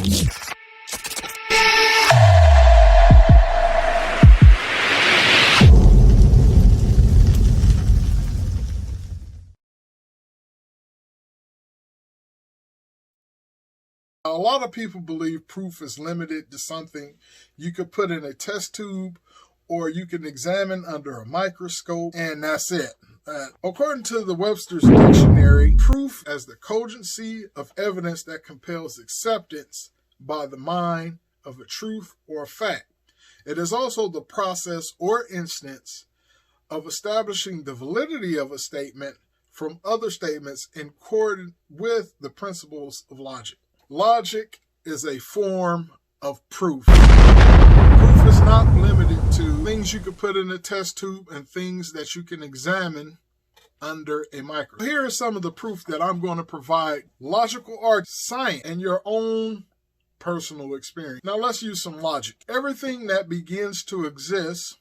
A lot of people believe proof is limited to something you could put in a test tube or you can examine under a microscope, and that's it. According to the Webster's Dictionary, proof as the cogency of evidence that compels acceptance by the mind of a truth or a fact. It is also the process or instance of establishing the validity of a statement from other statements in accordance with the principles of logic. Logic is a form of proof. Proof is not limited to things you could put in a test tube and things that you can examine under a microscope. Here is some of the proof that I'm going to provide: logical art, science, and your own personal experience. Now let's use some logic. Everything that begins to exist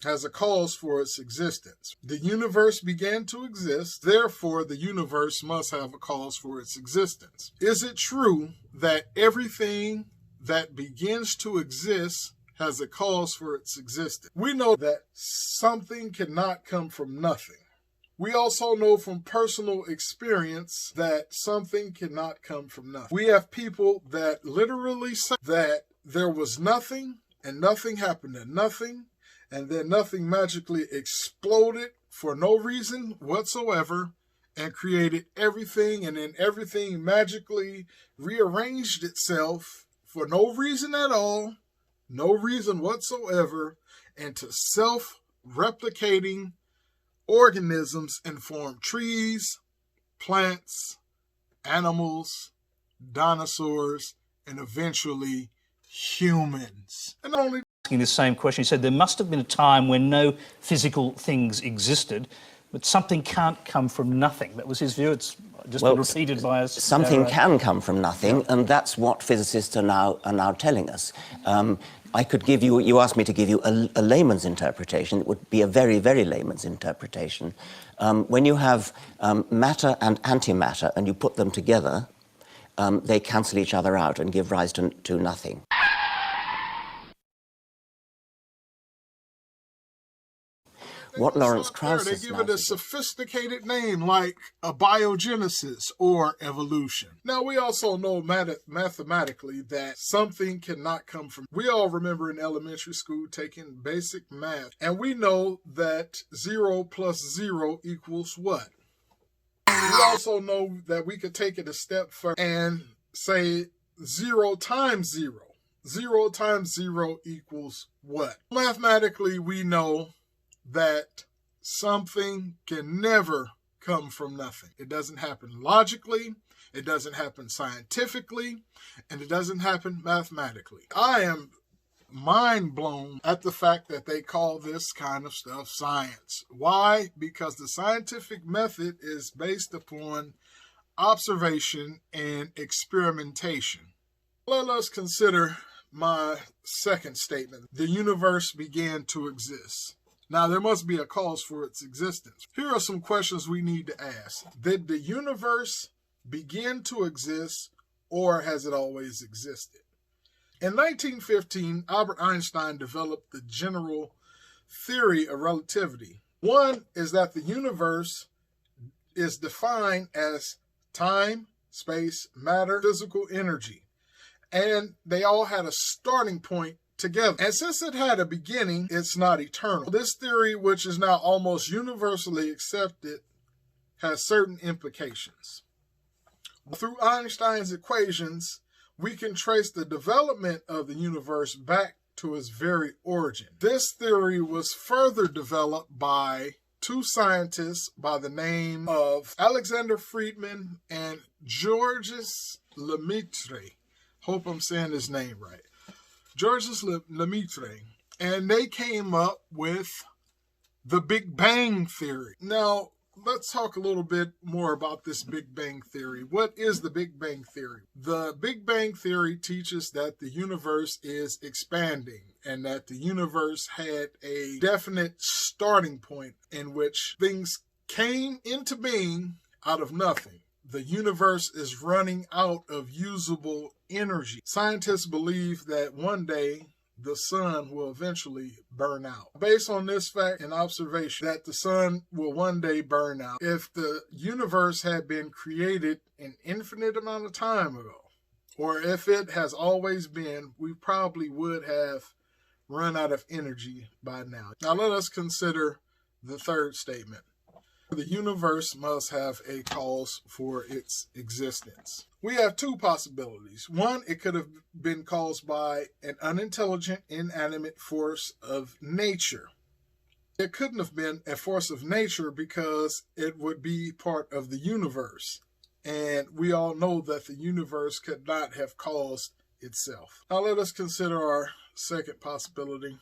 has a cause for its existence. The universe began to exist, therefore the universe must have a cause for its existence. Is it true that everything that begins to exist has a cause for its existence? We know that something cannot come from nothing. We also know from personal experience that something cannot come from nothing. We have people that literally say that there was nothing and nothing happened to nothing, and then nothing magically exploded for no reason whatsoever and created everything, and then everything magically rearranged itself for no reason at all, no reason whatsoever, into self-replicating organisms and formed trees, plants, animals, dinosaurs, and eventually humans. And not only asking the same question, he said there must have been a time when no physical things existed, but something can't come from nothing. That was his view. It's just been repeated by us. Something can come from nothing, and that's what physicists are now telling us. I could give you, you asked me to give you a layman's interpretation. It would be a very, very layman's interpretation. When you have matter and antimatter and you put them together, they cancel each other out and give rise to nothing. What Lawrence Krauss they give it a sophisticated name like abiogenesis or evolution. Now, we also know mathematically that something cannot come from. We all remember in elementary school taking basic math, and we know that 0 plus 0 equals what? We also know that we could take it a step further and say 0 times 0. 0 times 0 equals what? Mathematically, we know that something can never come from nothing. It doesn't happen logically, it doesn't happen scientifically, and it doesn't happen mathematically. I am mind blown at the fact that they call this kind of stuff science. Why? Because the scientific method is based upon observation and experimentation. Let us consider my second statement. The universe began to exist. Now, there must be a cause for its existence. Here are some questions we need to ask. Did the universe begin to exist, or has it always existed? In 1915, Albert Einstein developed the general theory of relativity. One is that the universe is defined as time, space, matter, physical energy, and they all had a starting point together. And since it had a beginning, it's not eternal. This theory, which is now almost universally accepted, has certain implications. Through Einstein's equations, we can trace the development of the universe back to its very origin. This theory was further developed by two scientists by the name of Alexander Friedman and Georges Lemaitre. Hope I'm saying his name right. Georges Lemaitre, and they came up with the Big Bang Theory. Now, let's talk a little bit more about this Big Bang Theory. What is the Big Bang Theory? The Big Bang Theory teaches that the universe is expanding and that the universe had a definite starting point in which things came into being out of nothing. the universe is running out of usable energy. Scientists believe that one day the sun will eventually burn out. Based on this fact and observation that the sun will one day burn out, if the universe had been created an infinite amount of time ago, or if it has always been, we probably would have run out of energy by now. Now let us consider the third statement. The universe must have a cause for its existence. We have two possibilities. One, it could have been caused by an unintelligent, inanimate force of nature. It couldn't have been a force of nature because it would be part of the universe. And we all know that the universe could not have caused itself. Now let us consider our second possibility.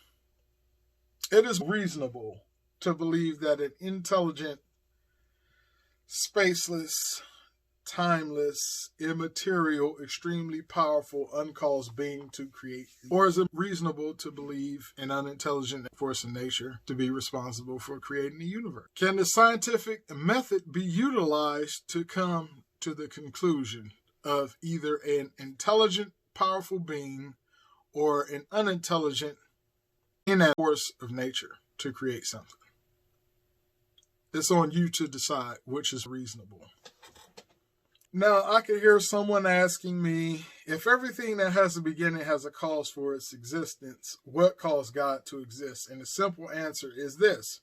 It is reasonable to believe that an intelligent, spaceless, timeless, immaterial, extremely powerful, uncaused being to create? Or is it reasonable to believe an unintelligent force in nature to be responsible for creating the universe? Can the scientific method be utilized to come to the conclusion of either an intelligent, powerful being or an unintelligent, inanimate force of nature to create something? It's on you to decide which is reasonable. Now, I could hear someone asking me, if everything that has a beginning has a cause for its existence, what caused God to exist? And the simple answer is this.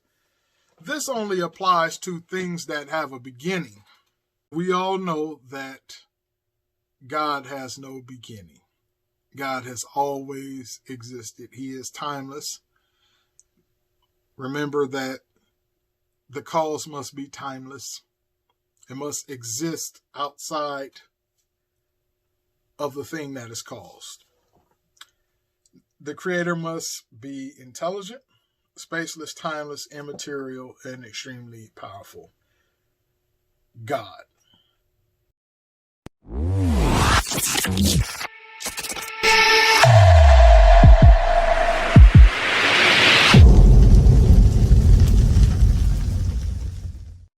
This only applies to things that have a beginning. We all know that God has no beginning. God has always existed. He is timeless. Remember that the cause must be timeless. It must exist outside of the thing that is caused. The creator must be intelligent, spaceless, timeless, immaterial, and extremely powerful. God.